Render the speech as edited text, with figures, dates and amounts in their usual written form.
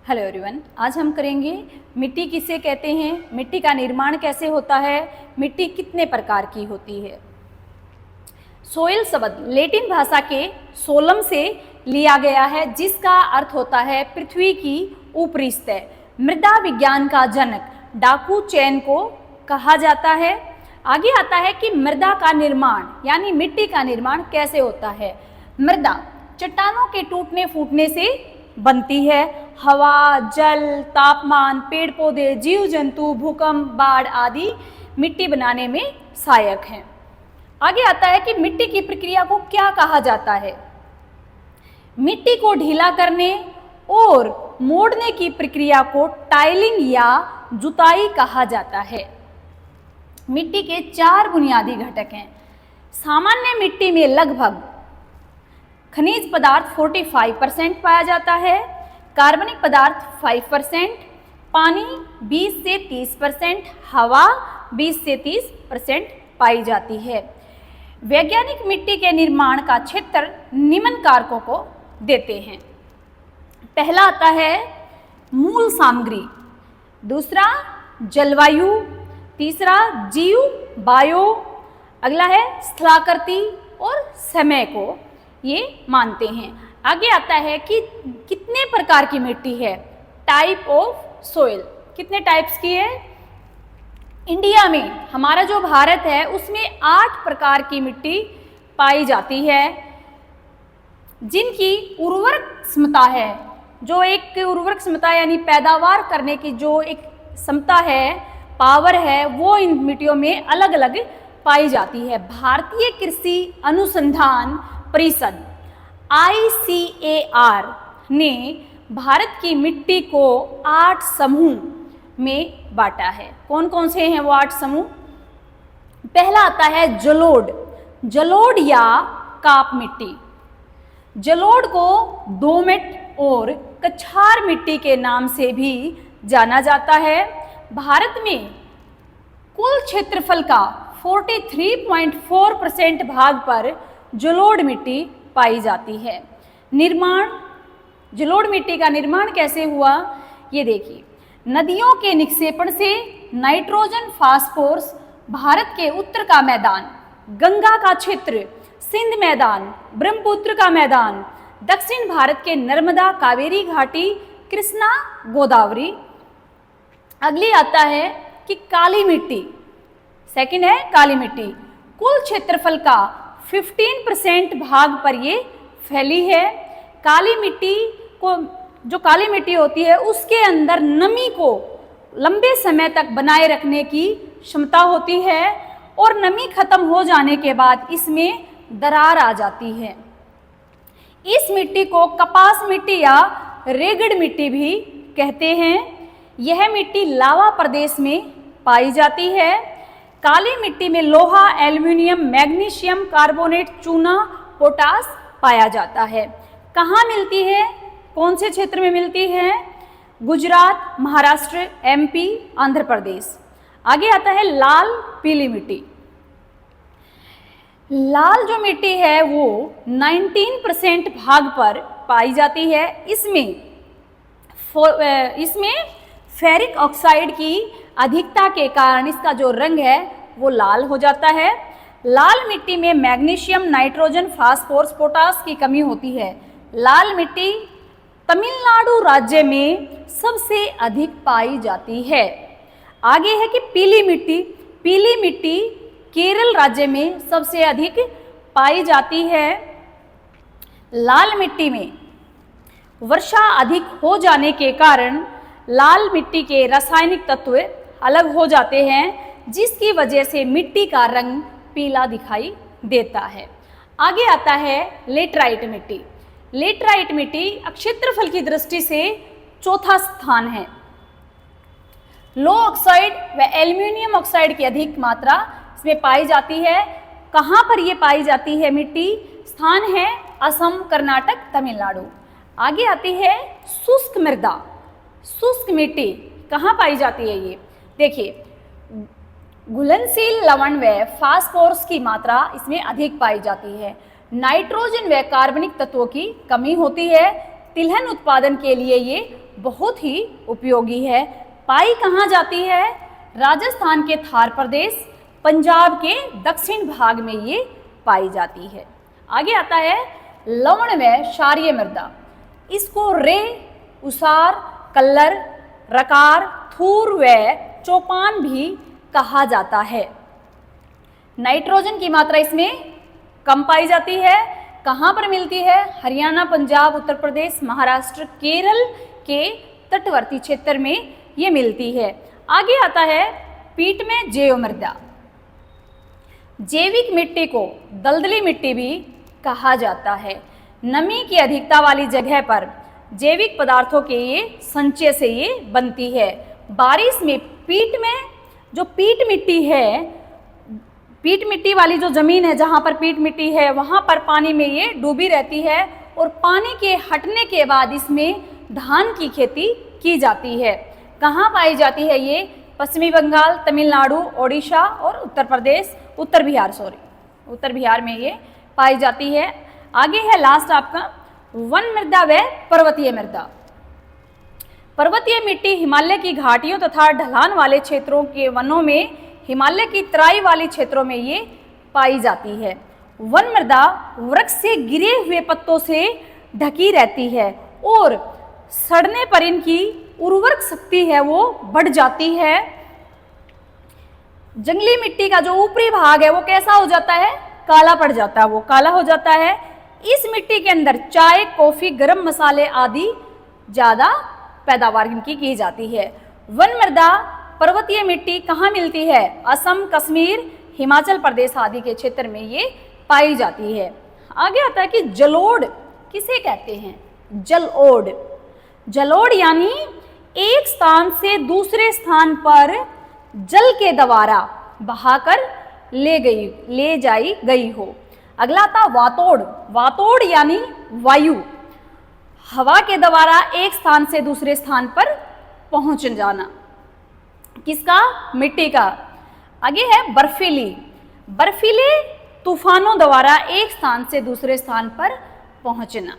Hello everyone, आज हम करेंगे मिट्टी किसे कहते हैं, मिट्टी का निर्माण कैसे होता है, मिट्टी कितने प्रकार की होती है। सोइल शब्द लैटिन भाषा के सोलम से लिया गया है, जिसका अर्थ होता है पृथ्वी की ऊपरी सतह। मृदा विज्ञान का जनक डाकू चैन को कहा जाता है। आगे आता है कि मृदा का निर्माण यानी मिट्टी का निर्माण कैसे होता है। मृदा चट्टानों के टूटने फूटने से बनती है। हवा, जल, तापमान, पेड़ पौधे, जीव जंतु, भूकंप, बाढ़ आदि मिट्टी बनाने में सहायक हैं। आगे आता है कि मिट्टी की प्रक्रिया को क्या कहा जाता है। मिट्टी को ढीला करने और मोड़ने की प्रक्रिया को टाइलिंग या जुताई कहा जाता है। मिट्टी के 4 बुनियादी घटक हैं। सामान्य मिट्टी में लगभग खनिज पदार्थ 45% पाया जाता है, कार्बनिक पदार्थ 5%, पानी 20 से 30%, हवा 20 से 30% पाई जाती है। वैज्ञानिक मिट्टी के निर्माण का क्षेत्र निम्न कारकों को देते हैं। पहला आता है मूल सामग्री, दूसरा जलवायु, तीसरा जीव बायो, अगला है स्थलाकृति और समय को ये मानते हैं। आगे आता है कि कितने प्रकार की मिट्टी है, टाइप ऑफ सोइल, कितने टाइप्स की है। इंडिया में हमारा जो भारत है उसमें 8 प्रकार की मिट्टी पाई जाती है, जिनकी उर्वरक क्षमता है, जो एक उर्वरक क्षमता यानी पैदावार करने की जो एक क्षमता है, पावर है, वो इन मिट्टियों में अलग अलग पाई जाती है। भारतीय कृषि अनुसंधान परिषद ICAR ने भारत की मिट्टी को 8 समूह में बांटा है। कौन कौन से हैं वो 8 समूह। पहला आता है जलोढ़, जलोढ़ या काप मिट्टी। जलोढ़ को दोमट और कछार मिट्टी के नाम से भी जाना जाता है। भारत में कुल क्षेत्रफल का 43.4% भाग पर जलोढ़ मिट्टी पाई जाती है। निर्माण, जलोढ़ मिट्टी का निर्माण कैसे हुआ ये देखिए। नदियों के निक्षेपण से नाइट्रोजन फास्फोरस भारत के उत्तर का मैदान, गंगा का क्षेत्र, सिंध मैदान, ब्रह्मपुत्र का मैदान, दक्षिण भारत के नर्मदा कावेरी घाटी, कृष्णा गोदावरी। अगली आता है कि काली मिट्टी, सेकंड है काली मिट्टी। कुल क्षेत्रफल का 15% भाग पर ये फैली है। काली मिट्टी को, जो काली मिट्टी होती है उसके अंदर नमी को लंबे समय तक बनाए रखने की क्षमता होती है और नमी खत्म हो जाने के बाद इसमें दरार आ जाती है। इस मिट्टी को कपास मिट्टी या रेगड़ मिट्टी भी कहते हैं। यह मिट्टी लावा प्रदेश में पाई जाती है। काली मिट्टी में लोहा, एल्युमिनियम, मैग्नीशियम कार्बोनेट, चूना, पोटास पाया जाता है। कहाँ मिलती है, कौन से क्षेत्र में मिलती है। गुजरात, महाराष्ट्र, MP, आंध्र प्रदेश। आगे आता है लाल पीली मिट्टी। लाल जो मिट्टी है वो 19% भाग पर पाई जाती है। इसमें फेरिक ऑक्साइड की अधिकता के कारण इसका जो रंग है वो लाल हो जाता है। लाल मिट्टी में मैग्नीशियम, नाइट्रोजन, फास्फोरस, पोटास की कमी होती है। लाल मिट्टी तमिलनाडु राज्य में सबसे अधिक पाई जाती है। आगे है कि पीली मिट्टी। पीली मिट्टी केरल राज्य में सबसे अधिक पाई जाती है। लाल मिट्टी में वर्षा अधिक हो जाने के कारण लाल मिट्टी के रासायनिक तत्व अलग हो जाते हैं, जिसकी वजह से मिट्टी का रंग पीला दिखाई देता है। आगे आता है लेटराइट मिट्टी। लेटराइट मिट्टी क्षेत्रफल की दृष्टि से चौथा स्थान है। लो ऑक्साइड व एल्युमिनियम ऑक्साइड की अधिक मात्रा इसमें पाई जाती है। कहाँ पर ये पाई जाती है मिट्टी, स्थान है असम, कर्नाटक, तमिलनाडु। आगे आती है शुष्क मृदा। शुष्क मिट्टी कहाँ पाई जाती है ये देखिए। घुलनशील लवण व फास्फोरस की मात्रा इसमें अधिक पाई जाती है। नाइट्रोजन व कार्बनिक तत्वों की कमी होती है। तिलहन उत्पादन के लिए ये बहुत ही उपयोगी है। पाई कहाँ जाती है? राजस्थान के थार प्रदेश, पंजाब के दक्षिण भाग में ये पाई जाती है। आगे आता है लवण व क्षारीय मृदा। इसको रे, उसार, कल्लर, रकार, थूर व चौपान भी कहा जाता है। नाइट्रोजन की मात्रा इसमें कम पाई जाती है। कहाँ पर मिलती है? हरियाणा, पंजाब, उत्तर प्रदेश, महाराष्ट्र, केरल के तटवर्ती क्षेत्र में ये मिलती है। आगे आता है पीठ में जैव मृदा। जैविक मिट्टी को दलदली मिट्टी भी कहा जाता है। नमी की अधिकता वाली जगह पर जैविक पदार्थों के ये संचय से ये बनती है। बारिश में पीठ में जो पीठ मिट्टी है, पीठ मिट्टी वाली जो जमीन है जहाँ पर पीठ मिट्टी है वहाँ पर पानी में ये डूबी रहती है और पानी के हटने के बाद इसमें धान की खेती की जाती है। कहाँ पाई जाती है ये? पश्चिमी बंगाल, तमिलनाडु, ओडिशा और उत्तर बिहार में ये पाई जाती है। आगे है लास्ट आपका वन मृदा व पर्वतीय मृदा। पर्वतीय मिट्टी हिमालय की घाटियों तथा ढलान वाले क्षेत्रों के वनों में, हिमालय की तराई वाली क्षेत्रों में ये पाई जाती है। वन मृदा वृक्ष से गिरे हुए पत्तों से ढकी रहती है और सड़ने पर इनकी उर्वरक शक्ति है वो बढ़ जाती है। जंगली मिट्टी का जो ऊपरी भाग है वो कैसा हो जाता है? काला पड़ जाता है, वो काला हो जाता है। इस मिट्टी के अंदर चाय, कॉफी, गरम मसाले आदि ज्यादा पैदावार इनकी की जाती है। वन मृदा पर्वतीय मिट्टी कहाँ मिलती है? असम, कश्मीर, हिमाचल प्रदेश आदि के क्षेत्र में ये पाई जाती है। आगे आता है कि जलोढ़ किसे कहते हैं? जलोढ़। जलोढ़ यानी एक स्थान से दूसरे स्थान पर जल के द्वारा बहाकर ले जाई गई हो। अगला आता वातोड़। वातोड़ यानी वायु, हवा के द्वारा एक स्थान से दूसरे स्थान पर पहुंच जाना। किसका? मिट्टी का। आगे है बर्फीली। बर्फीले तूफानों द्वारा एक स्थान से दूसरे स्थान पर पहुंचना।